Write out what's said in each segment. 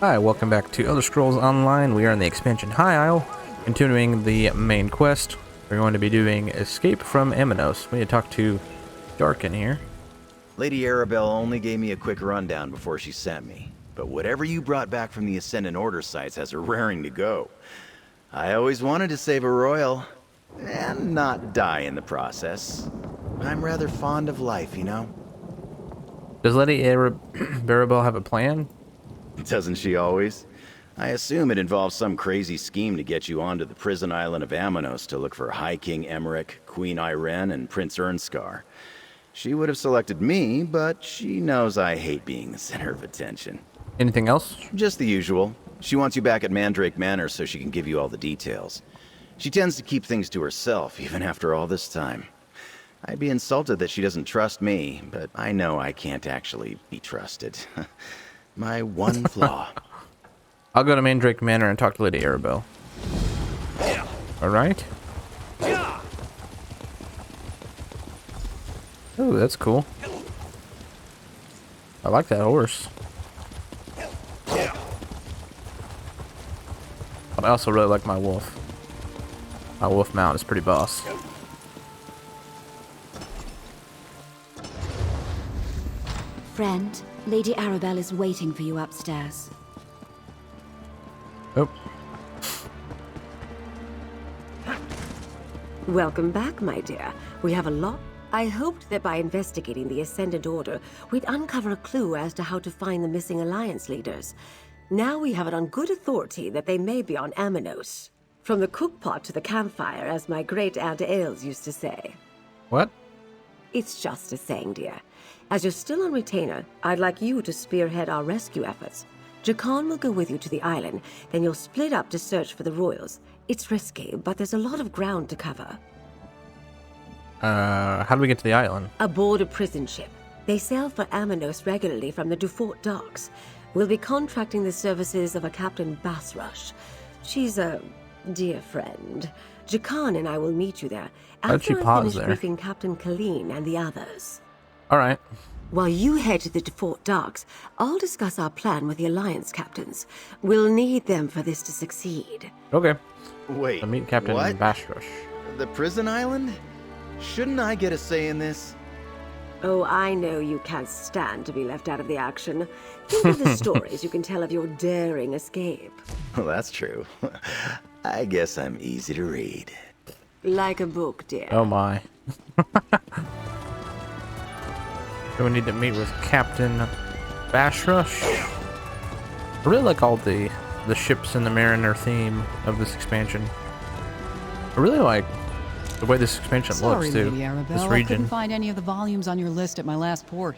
Hi, welcome back to Elder Scrolls Online. We are in the expansion High Isle, continuing the main quest. We're going to be doing Escape from Amenos. We need to talk to Darkin here. Lady Arabelle only gave me a quick rundown before she sent me, but whatever you brought back from the Ascendant Order sites has her raring to go. I always wanted to save a royal, and not die in the process. I'm rather fond of life, you know? Does Lady Arabelle have a plan? Doesn't she always? I assume it involves some crazy scheme to get you onto the prison island of Amenos to look for High King Emmerich, Queen Irene, and Prince Ernskar. She would have selected me, but she knows I hate being the center of attention. Anything else? Just the usual. She wants you back at Mandrake Manor so she can give you all the details. She tends to keep things to herself, even after all this time. I'd be insulted that she doesn't trust me, but I know I can't actually be trusted. My one flaw. I'll go to Mandrake Manor and talk to Lady Arabelle. Alright. Ooh, that's cool. I like that horse. But I also really like my wolf. My wolf mount is pretty boss. Friend, Lady Arabelle is waiting for you upstairs. Oh. Welcome back, my dear. We have a lot. I hoped that by investigating the Ascendant Order, we'd uncover a clue as to how to find the missing Alliance leaders. Now we have it on good authority that they may be on Amenos. From the cookpot to the campfire, as my great-aunt Ailes used to say. What? It's just a saying, dear. As you're still on retainer, I'd like you to spearhead our rescue efforts. Jakan will go with you to the island, then you'll split up to search for the royals. It's risky, but there's a lot of ground to cover. How do we get to the island? Aboard a prison ship. They sail for Amenos regularly from the Dufort docks. We'll be contracting the services of a Captain Bassrush. She's a dear friend. Jakan and I will meet you there after I finish briefing Captain Colleen and the others. Alright. While you head to the Dufort docks, I'll discuss our plan with the Alliance captains. We'll need them for this to succeed. Okay. Wait, So meet Captain what? Bassrush. The prison island? Shouldn't I get a say in this? Oh, I know you can't stand to be left out of the action. Think of the stories you can tell of your daring escape. Well, that's true. I guess I'm easy to read. Like a book, dear. Oh my. So we need to meet with Captain Bassrush. I really like all the ships and the mariner theme of this expansion. I really like the way this expansion looks too. Lady Arabelle, this I region. couldn't find any of the volumes on your list at my last port.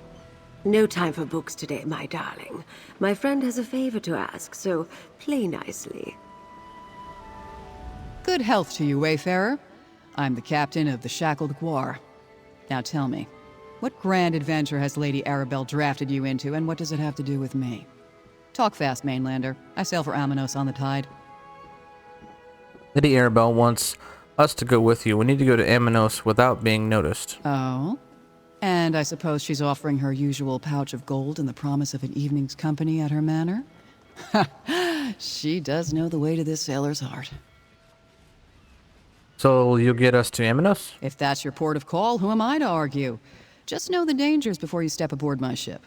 No time for books today, my darling. My friend has a favor to ask, so play nicely. Good health to you, Wayfarer. I'm the captain of the Shackled Guar. Now tell me, what grand adventure has Lady Arabelle drafted you into, and what does it have to do with me? Talk fast, Mainlander. I sail for Amenos on the tide. Lady Arabelle wants us to go with you. We need to go to Amenos without being noticed. Oh? And I suppose she's offering her usual pouch of gold and the promise of an evening's company at her manor? She does know the way to this sailor's heart. So you'll get us to Amenos? If that's your port of call, who am I to argue? Just know the dangers before you step aboard my ship.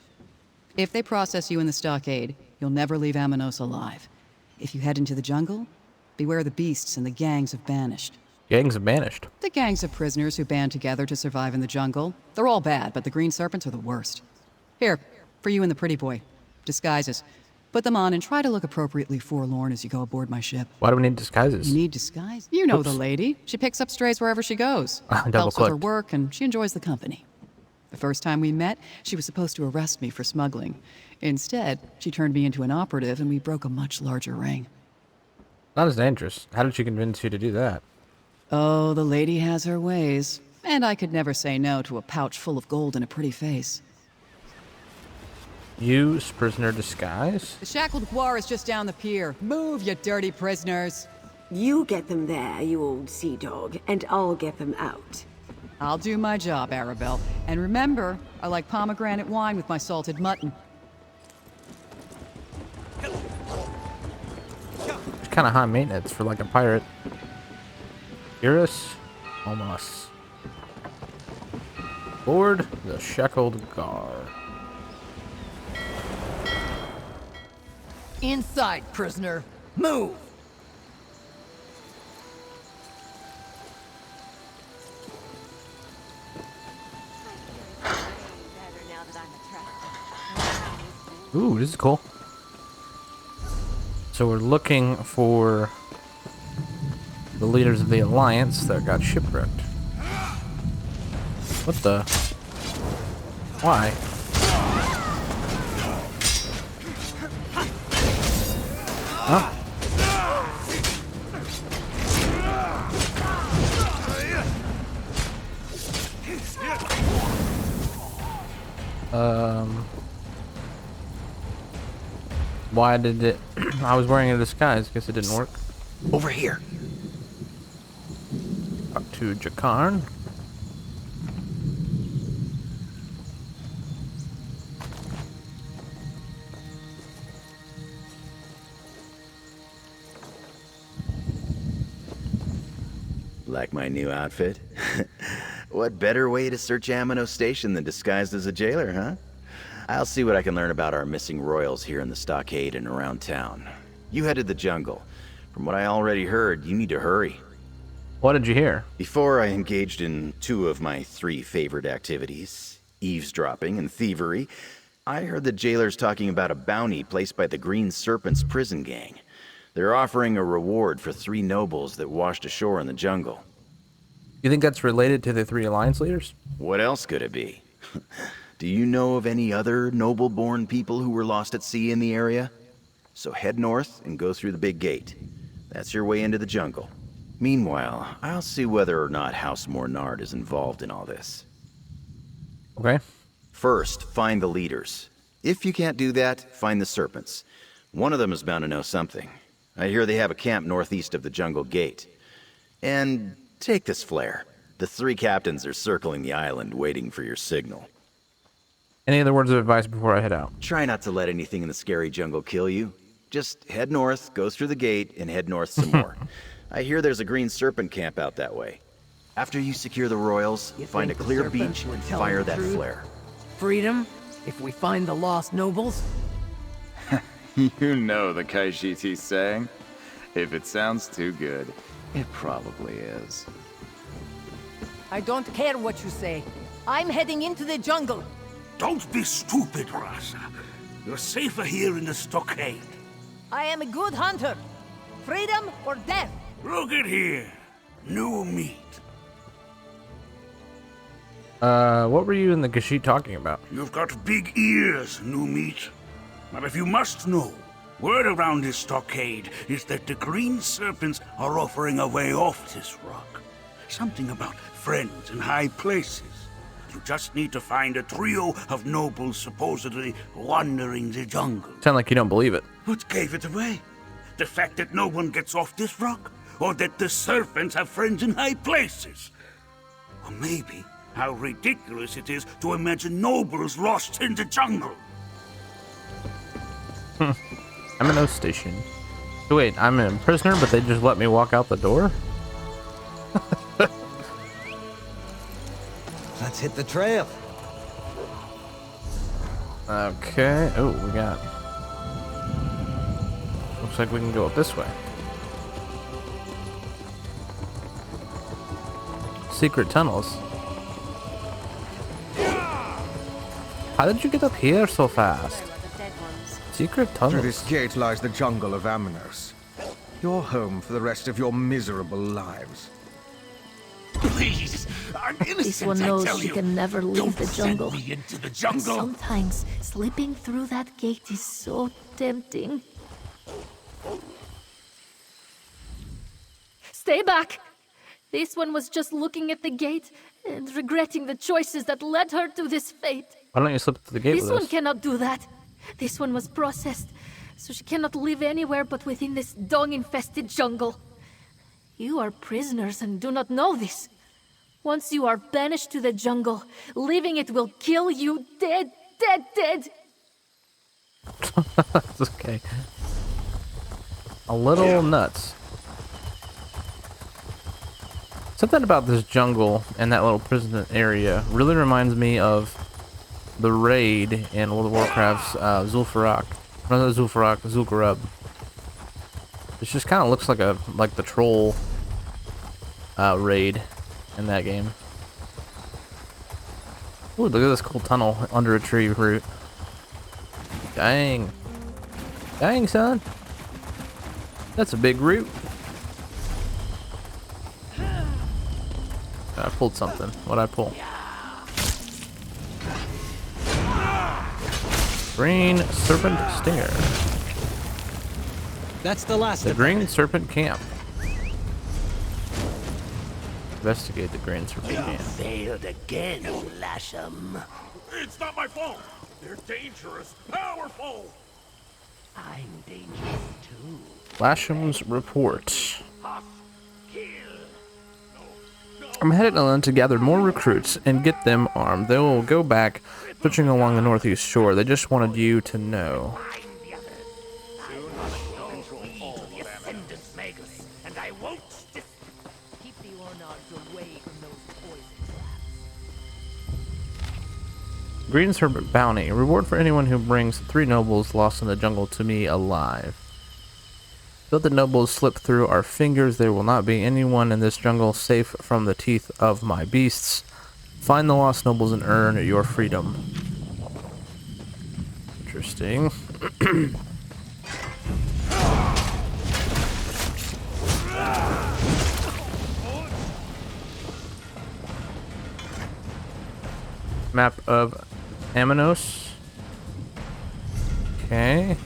If they process you in the stockade, you'll never leave Amenos alive. If you head into the jungle, beware the beasts and the gangs of banished. Gangs of banished. The gangs of prisoners who band together to survive in the jungle. They're all bad, but the green serpents are the worst. Here, for you and the pretty boy. Disguises. Put them on and try to look appropriately forlorn as you go aboard my ship. Why do we need disguises? You need disguise? You know Oops. the lady. She picks up strays wherever she goes. Double Helps with her clicked. work, and she enjoys the company. The first time we met, she was supposed to arrest me for smuggling. Instead, she turned me into an operative, and we broke a much larger ring. Not as dangerous. How did she convince you to do that? Oh, the lady has her ways. And I could never say no to a pouch full of gold and a pretty face. Use prisoner disguise? The Shackled Guar is just down the pier. Move, you dirty prisoners! You get them there, you old sea dog, and I'll get them out. I'll do my job, Arabelle. And remember, I like pomegranate wine with my salted mutton. kind of high maintenance for like a pirate. Iris, almost. Board the shackled gar. Inside, prisoner. Move! Ooh, this is cool. So we're looking for the leaders of the Alliance that got shipwrecked. What the? Why? Huh? Why did it? I was wearing a disguise. Guess it didn't work. Over here. Talk to Jakarn. Like my new outfit? What better way to search Amenos Station than disguised as a jailer, huh? I'll see what I can learn about our missing royals here in the stockade and around town. You head to the jungle. From what I already heard, you need to hurry. What did you hear? Before I engaged in 2 of my 3 favorite activities, eavesdropping and thievery, I heard the jailers talking about a bounty placed by the Green Serpent's prison gang. They're offering a reward for 3 nobles that washed ashore in the jungle. You think that's related to the 3 Alliance leaders? What else could it be? Do you know of any other noble-born people who were lost at sea in the area? So head north and go through the big gate. That's your way into the jungle. Meanwhile, I'll see whether or not House Mornard is involved in all this. Okay. First, find the leaders. If you can't do that, find the serpents. One of them is bound to know something. I hear they have a camp northeast of the jungle gate. And take this flare. The 3 captains are circling the island waiting for your signal. Any other words of advice before I head out? Try not to let anything in the scary jungle kill you. Just head north, go through the gate, and head north some more. I hear there's a Green Serpent camp out that way. After you secure the royals, find a clear beach and fire that flare. Freedom? If we find the lost nobles? You know the Kaishiti's saying. If it sounds too good, it probably is. I don't care what you say. I'm heading into the jungle. Don't be stupid, Rasa. You're safer here in the stockade. I am a good hunter. Freedom or death? Look at here. New meat. What were you and the Gashit talking about? You've got big ears, new meat. But if you must know, word around this stockade is that the Green Serpents are offering a way off this rock. Something about friends in high places. You just need to find a trio of nobles supposedly wandering the jungle. Sound like you don't believe it. What gave it away? The fact that no one gets off this rock? Or that the serpents have friends in high places? Or maybe how ridiculous it is to imagine nobles lost in the jungle. Amenos Station. So wait, I'm a prisoner, but they just let me walk out the door? Let's hit the trail. Okay. Oh, we got... Looks like we can go up this way. Secret tunnels. How did you get up here so fast? Secret Through tunnels. this gate lies the jungle of Amenos. Your home for the rest of your miserable lives. Please, I'm innocent. This one knows she can never leave the jungle. Send me into the And jungle. sometimes slipping through that gate is so tempting. Stay back! This one was just looking at the gate and regretting the choices that led her to this fate. Why don't you slip through the gate This with one us? cannot do that. This one was processed, so she cannot live anywhere but within this dung-infested jungle. You are prisoners and do not know this. Once you are banished to the jungle, leaving it will kill you dead, dead, dead. It's okay. a little nuts. Something about this jungle and that little prison area really reminds me of the raid in World of Warcraft's Zul'Farrak. No, not Zul'Farrak, Zul'Karub. This just kind of looks like the troll raid in that game. Ooh, look at this cool tunnel under a tree root. Dang. Dang, son. That's a big root. I pulled something. What'd I pull? Green Serpent Stinger. That's the last The of Green them. Serpent Camp. Investigate the Green Serpent Camp. Failed again, Lasham. It's not my fault. They're dangerous, powerful. I'm dangerous too. Lasham's report. I'm headed inland to gather more recruits and get them armed. They will go back searching along the northeast shore. They just wanted you to know. Green Serpent Bounty. Reward for anyone who brings 3 nobles lost in the jungle to me alive. Though the nobles slip through our fingers, there will not be anyone in this jungle safe from the teeth of my beasts. Find the lost nobles and earn your freedom. Interesting. Map of Amenos. Okay.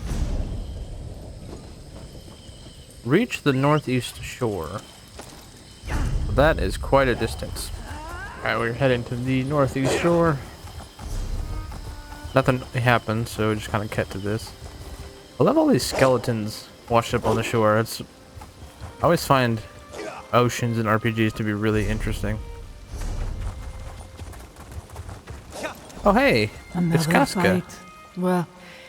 Reach the northeast shore. That is quite a distance. Alright, we're heading to the northeast shore. Nothing happened, so we just kind of cut to this. I love all these skeletons washed up on the shore. I always find oceans and RPGs to be really interesting. Oh hey, it's Casca. Fight. Well,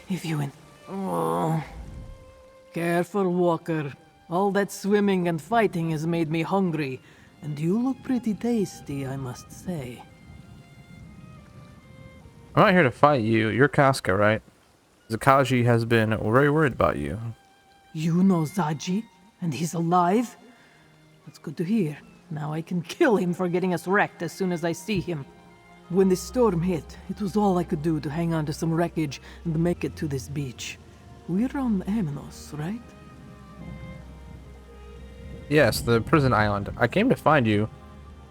if you Oh. Careful, Walker. All that swimming and fighting has made me hungry, and you look pretty tasty, I must say. I'm not here to fight you. You're Casca, right? Zakaji has been very worried about you. You know Zaji, and he's alive? That's good to hear. Now I can kill him for getting us wrecked as soon as I see him. When the storm hit, it was all I could do to hang on to some wreckage and make it to this beach. We're on Amenos, right? Yes, the prison island. I came to find you,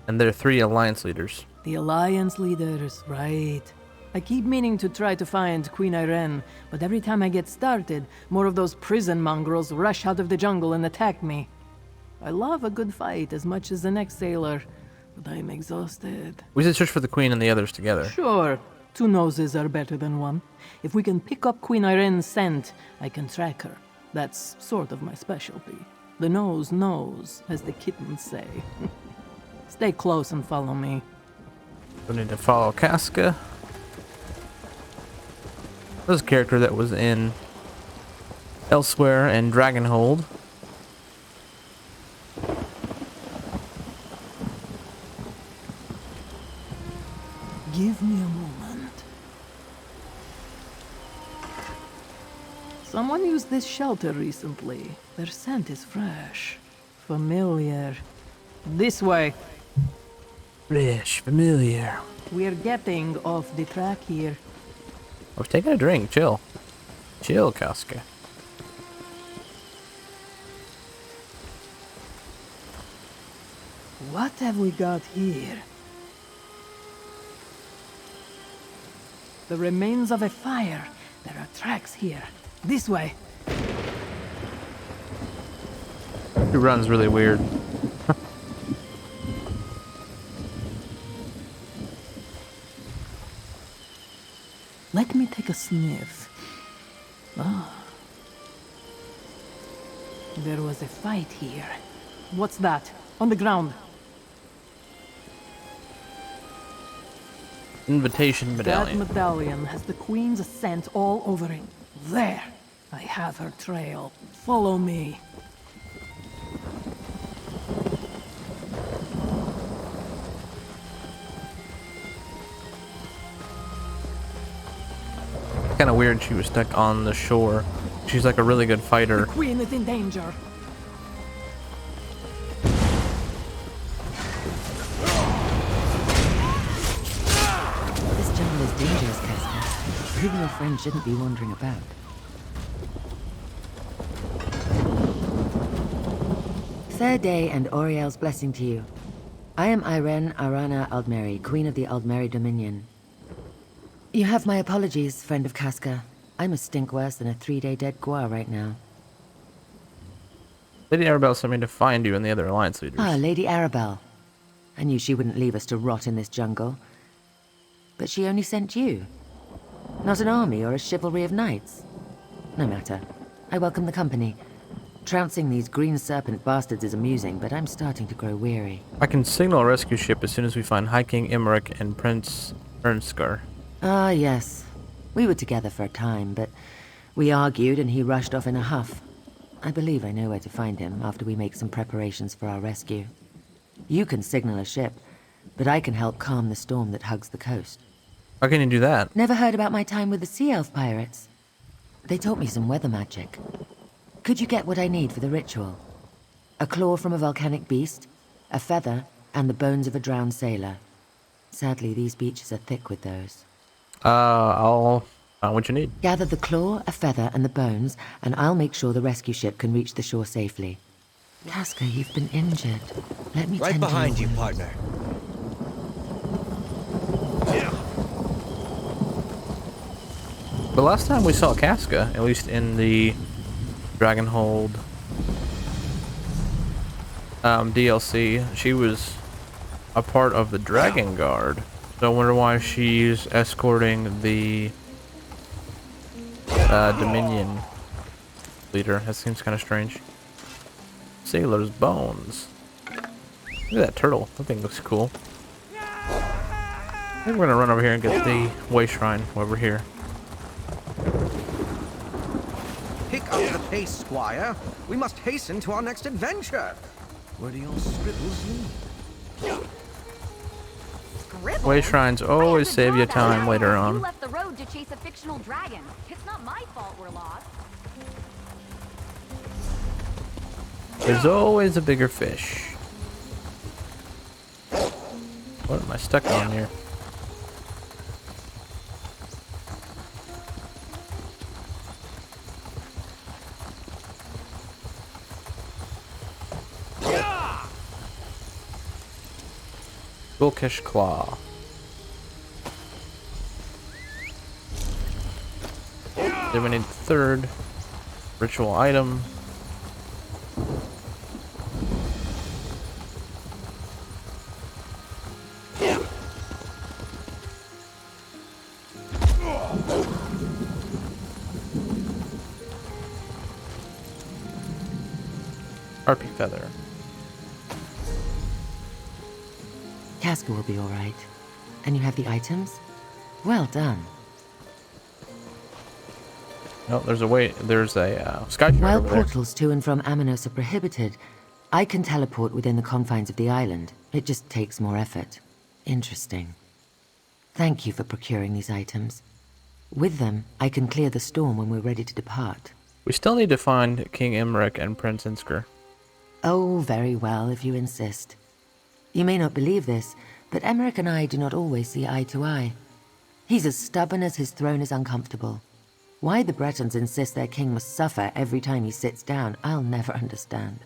and there are 3 alliance leaders. The Alliance leaders, right. I keep meaning to try to find Queen Irene, but every time I get started, more of those prison mongrels rush out of the jungle and attack me. I love a good fight as much as the next sailor, but I'm exhausted. We should search for the queen and the others together. Sure. 2 noses are better than 1. If we can pick up Queen Irene's scent, I can track her. That's sort of my specialty. The nose knows, as the kittens say. Stay close and follow me. We need to follow Casca. This is a character that was in Elsewhere and Dragonhold. Give me a moment. Someone used this shelter recently. Their scent is fresh. Familiar. This way. Fresh, familiar. We're getting off the track here. I was taking a drink. Chill. Chill, Casca. What have we got here? The remains of a fire. There are tracks here. This way. He runs really weird. Let me take a sniff. Ah. There was a fight here. What's that? On the ground. Invitation medallion. That medallion has the Queen's scent all over it. There! I have her trail. Follow me. weird she was stuck on the shore. She's like a really good fighter. The queen is in danger. This jungle is dangerous, Casca. You and your friend shouldn't be wandering about. Fair day and Oriel's blessing to you. I am Irene Arana Aldmeri, Queen of the Aldmeri Dominion. You have my apologies, friend of Casca. I'm a stink worse than a 3-day dead Gua right now. Lady Arabelle sent me to find you and the other Alliance leaders. Ah, Lady Arabelle. I knew she wouldn't leave us to rot in this jungle. But she only sent you. Not an army or a chivalry of knights. No matter. I welcome the company. Trouncing these green serpent bastards is amusing, but I'm starting to grow weary. I can signal a rescue ship as soon as we find High King Imric and Prince Ernskar. Ah, yes. We were together for a time, but we argued and he rushed off in a huff. I believe I know where to find him after we make some preparations for our rescue. You can signal a ship, but I can help calm the storm that hugs the coast. How can you do that? Never heard about my time with the Sea Elf pirates? They taught me some weather magic. Could you get what I need for the ritual? A claw from a volcanic beast, a feather, and the bones of a drowned sailor. Sadly, these beaches are thick with those. I'll find what you need. Gather the claw, a feather, and the bones, and I'll make sure the rescue ship can reach the shore safely. Casca, you've been injured. Let me Right tend behind to you, your partner. The last time we saw Casca, at least in the Dragonhold DLC, she was a part of the Dragon Guard. So I wonder why she's escorting the Dominion leader. That seems kind of strange. Sailor's bones. Look at that turtle. That thing looks cool. I think we're gonna run over here and get the Way Shrine over here. Pick up the pace, Squire. We must hasten to our next adventure. Where do your scribbles lead? Way Shrines always save you time later on. You left the road to chase a fictional dragon. It's not my fault we're lost. There's always a bigger fish. What am I stuck on here? Bulkish Claw. Then we need the third ritual item. Harpy Feather. Casca will be all right. And you have the items? Well done. Oh, there's a sky shard While over there. portals to and from Amenos are prohibited, I can teleport within the confines of the island. It just takes more effort. Interesting. Thank you for procuring these items. With them, I can clear the storm when we're ready to depart. We still need to find King Imric and Prince Insker. Oh, very well, if you insist. You may not believe this, but Emmerich and I do not always see eye to eye. He's as stubborn as his throne is uncomfortable. Why the Bretons insist their king must suffer every time he sits down, I'll never understand.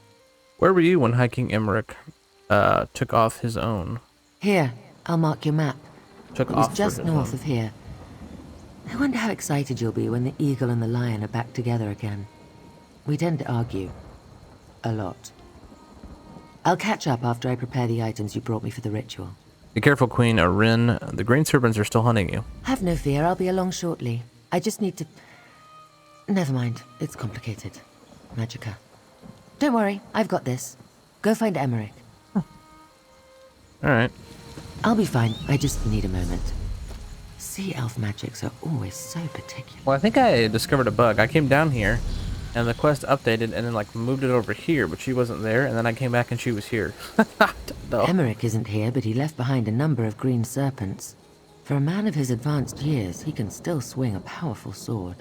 Where were you when High King Imric took off his own? Here, I'll mark your map. Took It was off for just his north own. of here. I wonder how excited you'll be when the eagle and the lion are back together again. We tend to argue. A lot. I'll catch up after I prepare the items you brought me for the ritual. Be careful, Queen Arin. The green serpents are still hunting you. Have no fear, I'll be along shortly. I just need to... Never mind, it's complicated. Magica. Don't worry, I've got this. Go find Emmerich. Alright. I'll be fine, I just need a moment. Sea elf magics are always so particular. Well, I think I discovered a bug. I came down here, and the quest updated, and then like moved it over here, but she wasn't there, and then I came back and she was here. No. Emmerich isn't here, but he left behind a number of green serpents. For a man of his advanced years, he can still swing a powerful sword.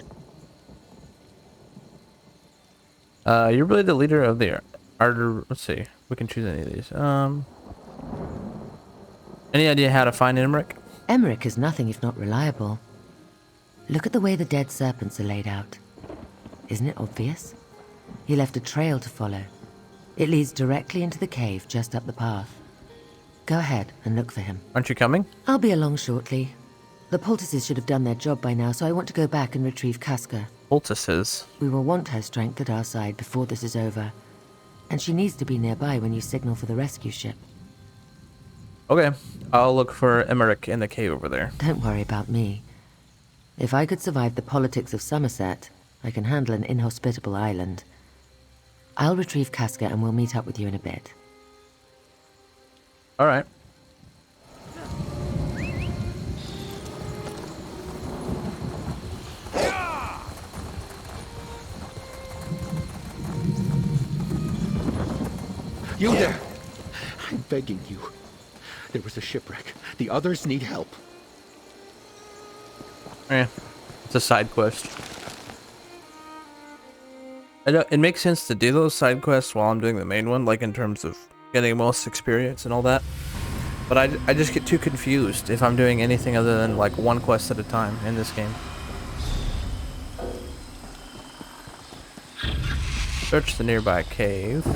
You're really the leader of the let's see. We can choose any of these. Any idea how to find Emmerich? Emmerich is nothing if not reliable. Look at the way the dead serpents are laid out. Isn't it obvious? He left a trail to follow. It leads directly into the cave just up the path. Go ahead and look for him. Aren't you coming? I'll be along shortly. The poultices should have done their job by now, so I want to go back and retrieve Casca. Poultices? We will want her strength at our side before this is over. And she needs to be nearby when you signal for the rescue ship. Okay, I'll look for Emmerich in the cave over there. Don't worry about me. If I could survive the politics of Somerset, I can handle an inhospitable island. I'll retrieve Casca and we'll meet up with you in a bit. All right. You there! I'm begging you. There was a shipwreck. The others need help. Yeah, it's a side quest. It makes sense to do those side quests while I'm doing the main one, like in terms of getting most experience and all that. But I just get too confused if I'm doing anything other than like one quest at a time in this game. Search the nearby cave.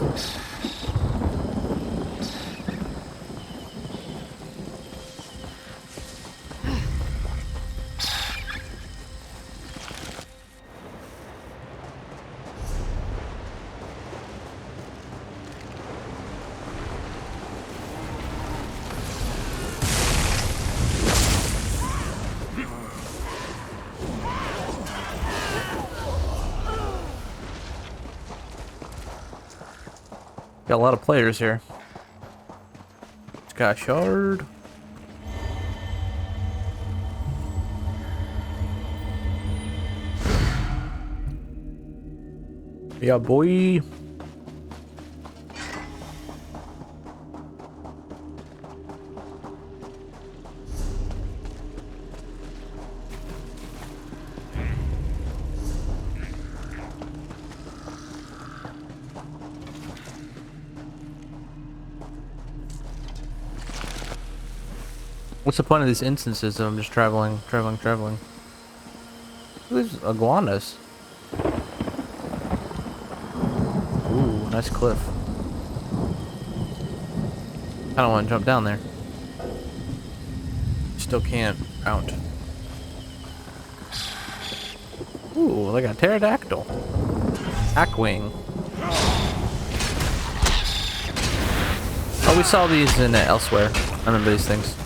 Got a lot of players here. Sky Shard. Yeah, boy. What's the point of these instances if I'm just traveling? These iguanas. Ooh, nice cliff. I don't want to jump down there. Still can't mount. Ooh, like a pterodactyl. Ackwing. Oh, we saw these in elsewhere. I remember these things.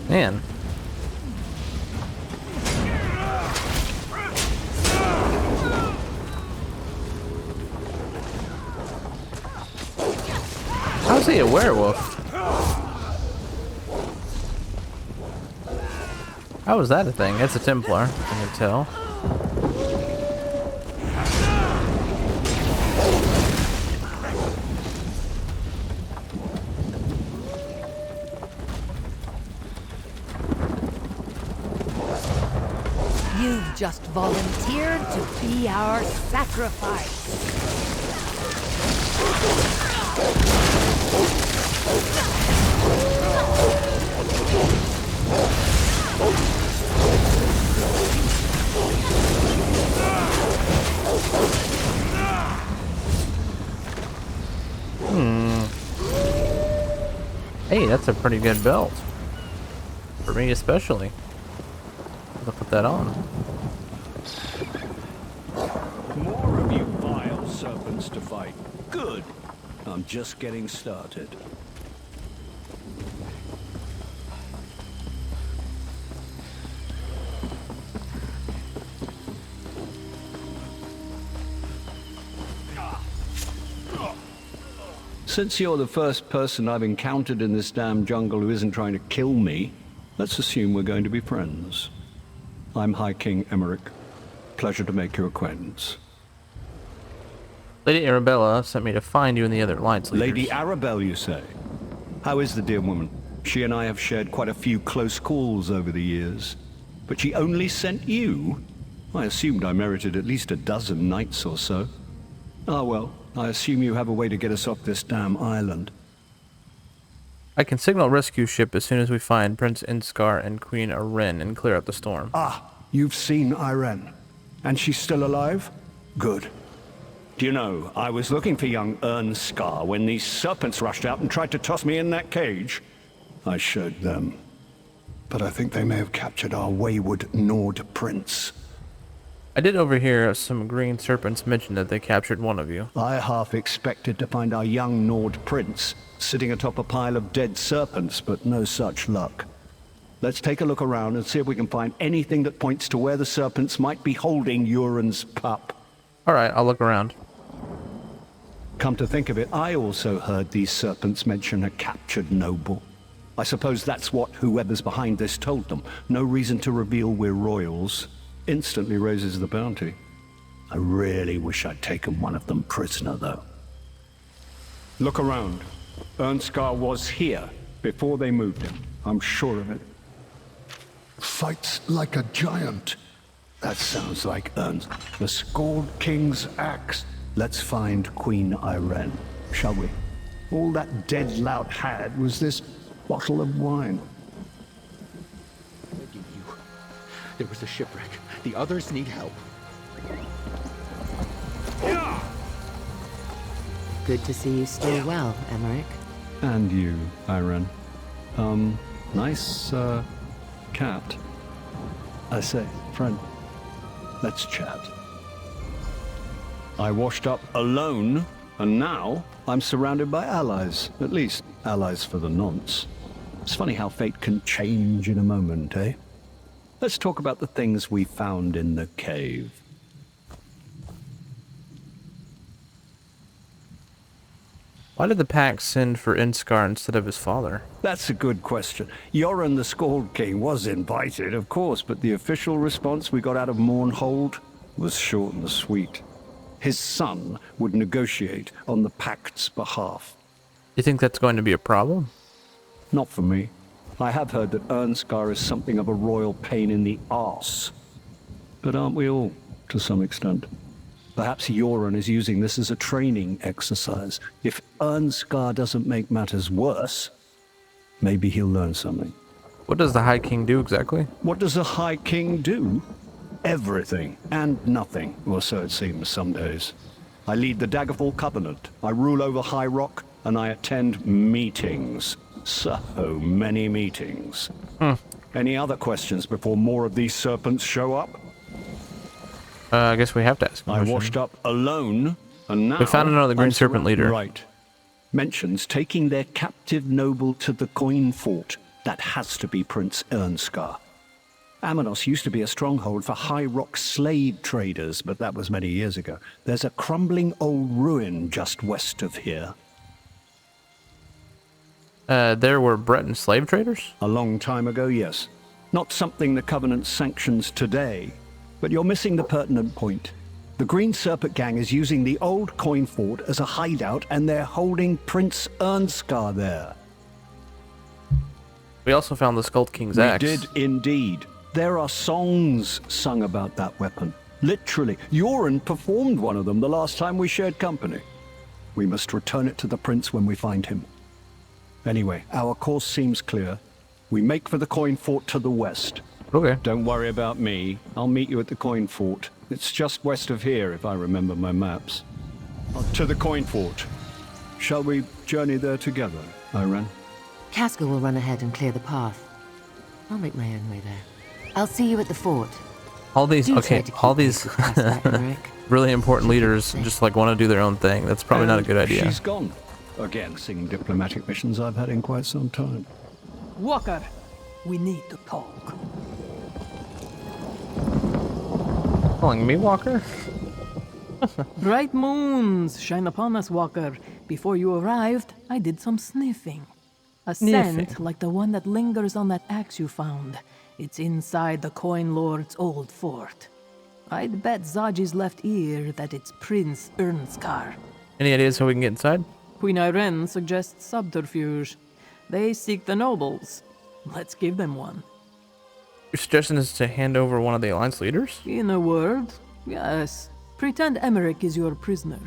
Man. How's he a werewolf? How is that a thing? It's a Templar, I can tell. You've just volunteered to be our sacrifice. Hey, that's a pretty good belt. For me especially. I'll put that on. More of you vile serpents to fight. Good. I'm just getting started. Since you're the first person I've encountered in this damn jungle who isn't trying to kill me, let's assume we're going to be friends. I'm High King Emmerich. Pleasure to make your acquaintance. Lady Arabella sent me to find you and the other alliance leaders. Lady Arabelle, you say? How is the dear woman? She and I have shared quite a few close calls over the years. But she only sent you? I assumed I merited at least a dozen knights or so. Ah well, I assume you have a way to get us off this damn island. I can signal a rescue ship as soon as we find Prince Inskar and Queen Irene and clear out the storm. Ah, you've seen Irene. And she's still alive? Good. Do you know, I was looking for young Ernskar when these serpents rushed out and tried to toss me in that cage. I showed them. But I think they may have captured our wayward Nord prince. I did overhear some green serpents mention that they captured one of you. I half expected to find our young Nord prince sitting atop a pile of dead serpents, but no such luck. Let's take a look around and see if we can find anything that points to where the serpents might be holding Uren's pup. Alright, I'll look around. Come to think of it, I also heard these serpents mention a captured noble. I suppose that's what whoever's behind this told them. No reason to reveal we're royals. Instantly raises the bounty. I really wish I'd taken one of them prisoner, though. Look around. Ernskar was here before they moved him. I'm sure of it. Fights like a giant. That sounds like Ernst. The Scald King's axe. Let's find Queen Irene, shall we? All that dead lout had was this bottle of wine. Begging you. There was a shipwreck. The others need help. Good to see you still well, Emmerich. And you, Irene. Nice, cat. I say, friend, let's chat. I washed up alone, and now I'm surrounded by allies. At least, allies for the nonce. It's funny how fate can change in a moment, eh? Let's talk about the things we found in the cave. Why did the pack send for Inskar instead of his father? That's a good question. Yoren the Scald King was invited, of course, but the official response we got out of Mournhold was short and sweet. His son would negotiate on the Pact's behalf. You think that's going to be a problem? Not for me. I have heard that Ernskar is something of a royal pain in the arse. But aren't we all, to some extent? Perhaps Yoren is using this as a training exercise. If Ernskar doesn't make matters worse, maybe he'll learn something. What does the High King do exactly? What does a High King do? Everything and nothing, or so it seems some days. I lead the Daggerfall Covenant, I rule over High Rock, and I attend meetings. So many meetings. Any other questions before more of these serpents show up? I guess we have to ask. I washed up alone, and now... We found another green serpent leader. Right. Mentions taking their captive noble to the coin fort. That has to be Prince Ernskar. Amenos used to be a stronghold for High Rock slave traders, but that was many years ago. There's a crumbling old ruin just west of here. There were Breton slave traders? A long time ago, yes. Not something the Covenant sanctions today, but you're missing the pertinent point. The Green Serpent Gang is using the old coin fort as a hideout, and they're holding Prince Ernskar there. We also found the Scald King's axe. We did indeed. There are songs sung about that weapon. Literally. Yoren performed one of them the last time we shared company. We must return it to the prince when we find him. Anyway, our course seems clear. We make for the coin fort to the west. Okay. Don't worry about me. I'll meet you at the coin fort. It's just west of here, if I remember my maps. To the coin fort. Shall we journey there together, Irene? Casca will run ahead and clear the path. I'll make my own way there. I'll see you at the fort. All these, all these really important leaders just like want to do their own thing. That's probably not a good idea. She's gone. Again, seeing diplomatic missions I've had in quite some time. Walker, we need to talk. Calling me Walker? Bright moons shine upon us, Walker. Before you arrived, I did some sniffing. A scent like the one that lingers on that axe you found. It's inside the Coin Lord's old fort. I'd bet Zaji's left ear that it's Prince Ernskar. Any ideas how we can get inside? Queen Irene suggests subterfuge. They seek the nobles. Let's give them one. Your suggestion is to hand over one of the Alliance leaders? In a word, yes. Pretend Emmerich is your prisoner.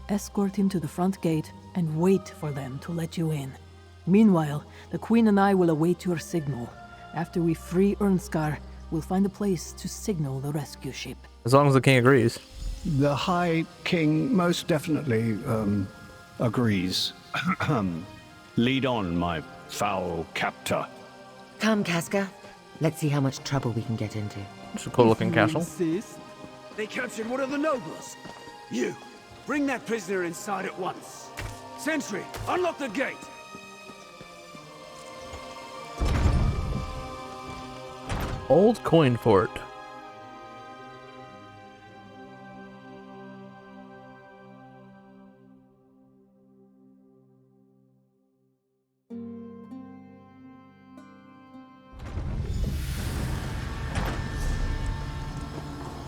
Escort him to the front gate and wait for them to let you in. Meanwhile, the Queen and I will await your signal. After we free Ernskar, we'll find a place to signal the rescue ship. As long as the king agrees. The High King most definitely, agrees. Lead on, my foul captor. Come, Casca. Let's see how much trouble we can get into. It's a cool-looking castle. They captured one of the nobles. You, bring that prisoner inside at once. Sentry, unlock the gate. Old Coin Fort.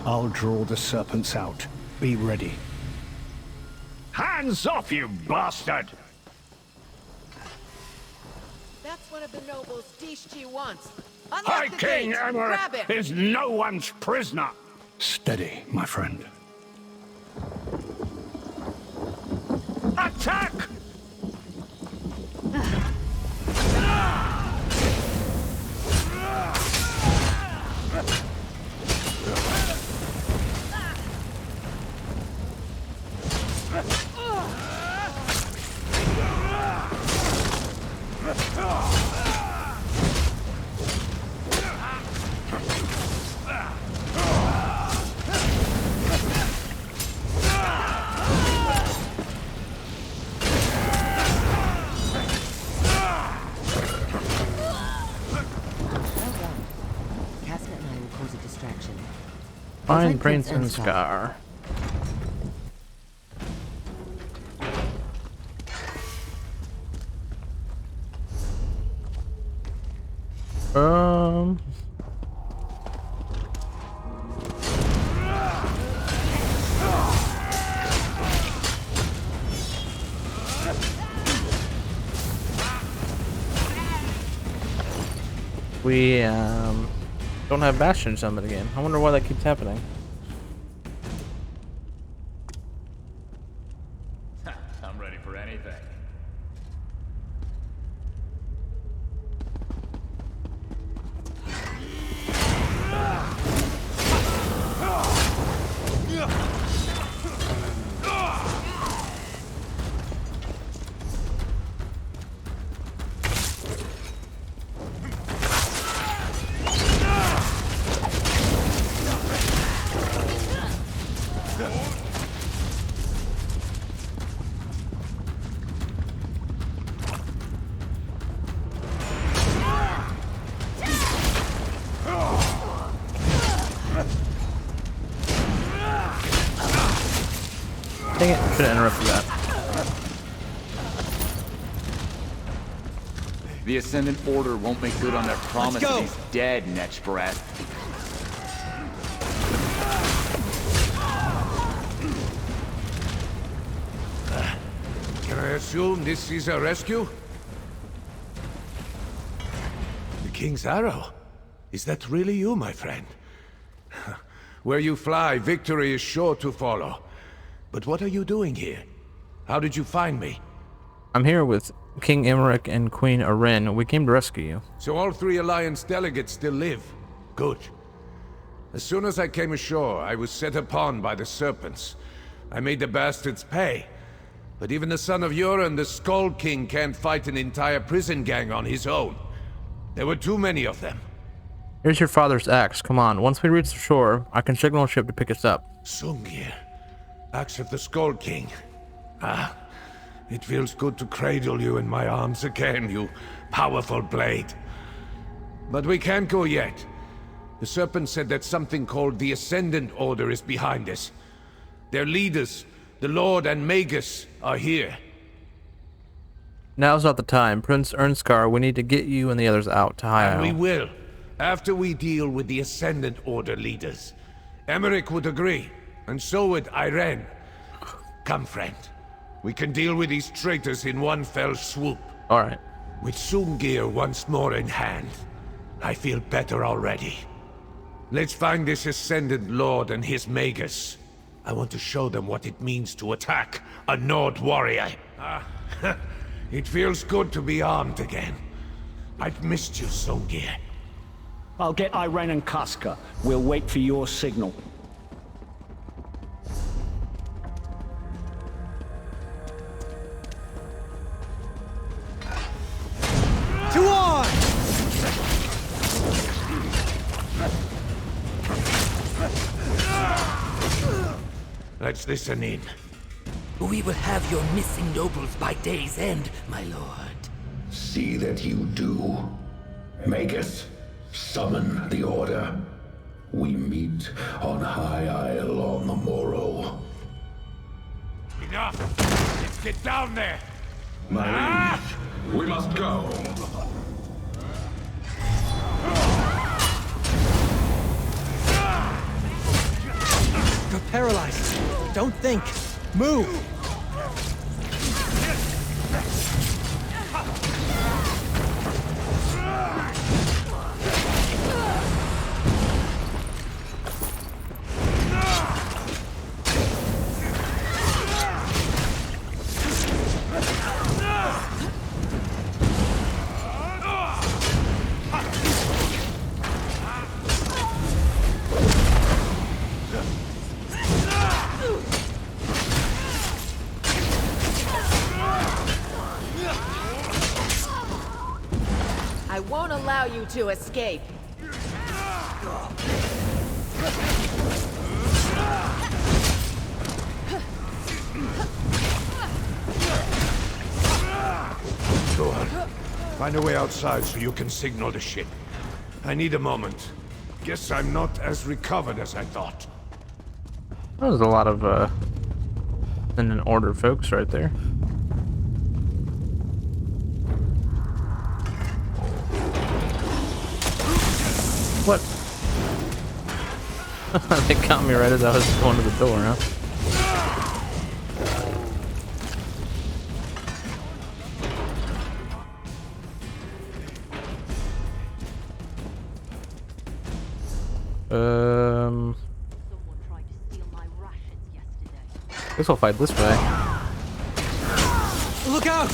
I'll draw the serpents out. Be ready. Hands off, you bastard! That's one of the nobles Dishchi wants. High King Emmerich is no one's prisoner! Steady, my friend. Attack! Find Prince Ernskar. We don't have Bastion Summit again. I wonder why that keeps happening. I'm ready for anything. Dang it, should have interrupted that. The Ascendant Order won't make good on their promise that he's dead, Netchbrat. Can I assume this is a rescue? The King's Arrow? Is that really you, my friend? Where you fly, victory is sure to follow. But what are you doing here? How did you find me? I'm here with King Emmerich and Queen Irene. We came to rescue you. So all three Alliance delegates still live? Good. As soon as I came ashore, I was set upon by the serpents. I made the bastards pay. But even the son of Uran, the Skull King, can't fight an entire prison gang on his own. There were too many of them. Here's your father's axe. Come on. Once we reach the shore, I can signal a ship to pick us up. Sungir. Axe of the Skull King. Ah, it feels good to cradle you in my arms again, you powerful blade. But we can't go yet. The Serpent said that something called the Ascendant Order is behind this. Their leaders, the Lord and Magus, are here. Now's not the time. Prince Ernskar, we need to get you and the others out to High And we will. After we deal with the Ascendant Order leaders, Emmerich would agree, and so would Irene. Come, friend. We can deal with these traitors in one fell swoop. All right. With Sungir once more in hand, I feel better already. Let's find this Ascendant Lord and his Magus. I want to show them what it means to attack a Nord warrior. It feels good to be armed again. I've missed you, Sungir. I'll get Irene and Casca. We'll wait for your signal. To arms! Let's listen in. We will have your missing nobles by day's end, my lord. See that you do. Magus, summon the Order. We meet on High Isle on the morrow. Enough! Let's get down there! My liege, we must go. You're paralyzed. Don't think. Move! I won't allow you to escape. Go on. Find a way outside so you can signal the ship. I need a moment. Guess I'm not as recovered as I thought. That was a lot of in an order folks right there. What? They caught me right as I was going to the door, huh? Guess I'll fight this way. Look out!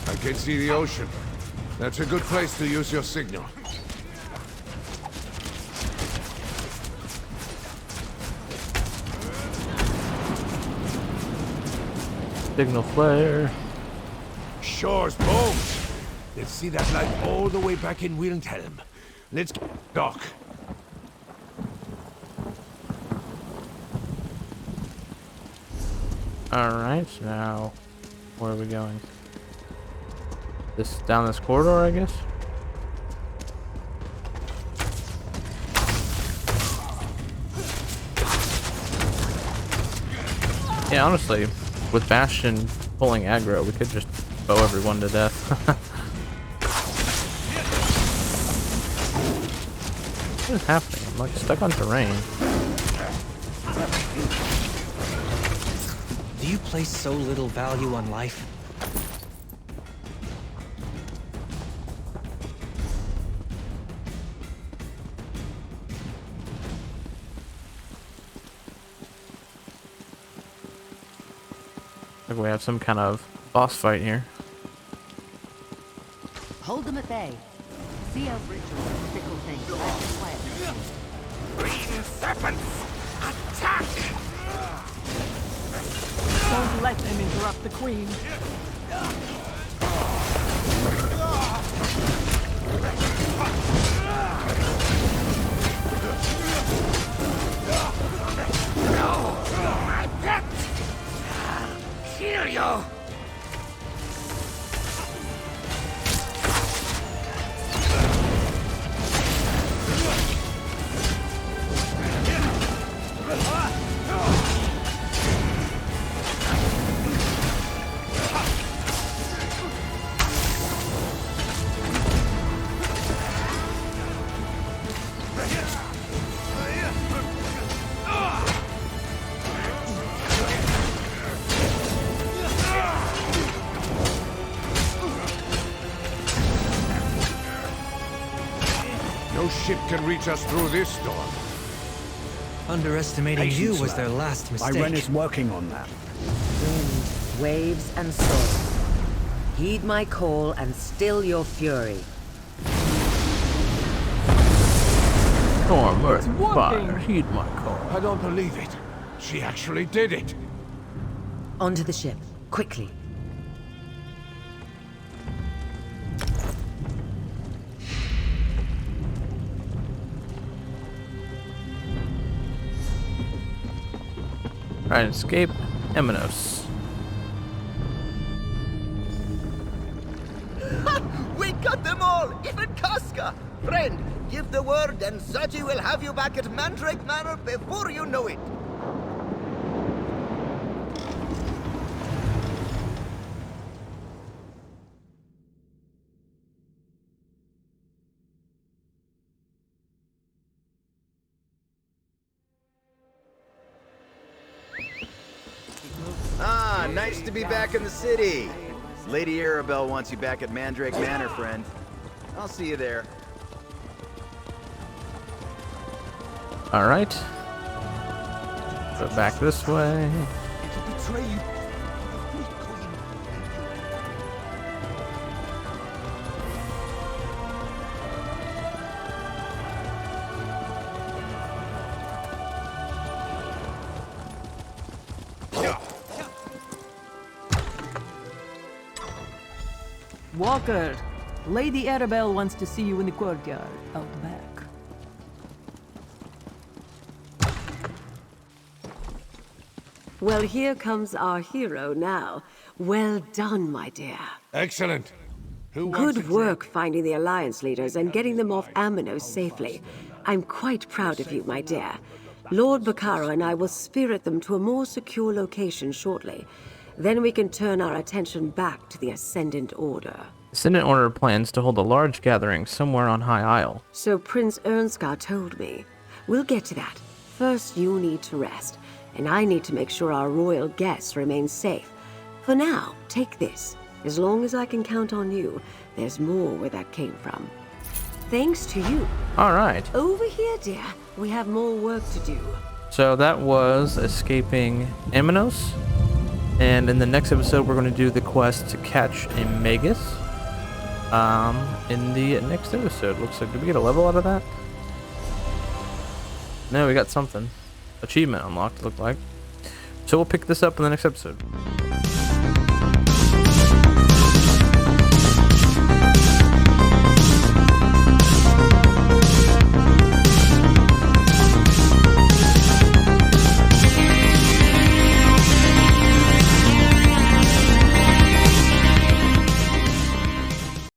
I can see the ocean. That's a good place to use your signal. Signal flare. Shore's bold. Let's see that light all the way back in Wilhelm. Let's dock. Alright, now where are we going? Down this corridor, I guess? Yeah, honestly, with Bastion pulling aggro, we could just bow everyone to death. What is happening? I'm like stuck on terrain. Do you place so little value on life? Like we have some kind of boss fight here. Hold them at bay. See how rituals fickle things. That's quiet. Green serpents! Attack! Don't let them interrupt the queen. No! My pet! Kill you! No ship can reach us through this storm. Underestimating you was their last mistake. Iren is working on that. Wind, waves, and storms. Heed my call and still your fury. Storm, earth, fire, heed my call. I don't believe it. She actually did it. Onto the ship, quickly. Try and escape Amenos. We got them all, even Casca! Friend, give the word and Zaji will have you back at Mandrake Manor before you know it. Ah, nice to be back in the city. Lady Arabelle wants you back at Mandrake Manor, friend. I'll see you there. Alright. Go back this way. Betray you. Walker, Lady Arabelle wants to see you in the courtyard, out back. Well, here comes our hero now. Well done, my dear. Excellent. Who wants Good work finding the Alliance leaders and getting them off Amenos safely. I'm quite proud of you, my dear. Lord Baccara and I will spirit them to a more secure location shortly. Then we can turn our attention back to the Ascendant Order. Ascendant Order plans to hold a large gathering somewhere on High Isle. So Prince Ernskar told me. We'll get to that. First, you need to rest, and I need to make sure our royal guests remain safe. For now, take this. As long as I can count on you, there's more where that came from. Thanks to you. Alright. Over here, dear. We have more work to do. So that was escaping Amenos. And in the next episode, we're going to do the quest to catch a Magus. In the next episode, looks like, did we get a level out of that? No, we got something. Achievement unlocked, looked like. So we'll pick this up in the next episode.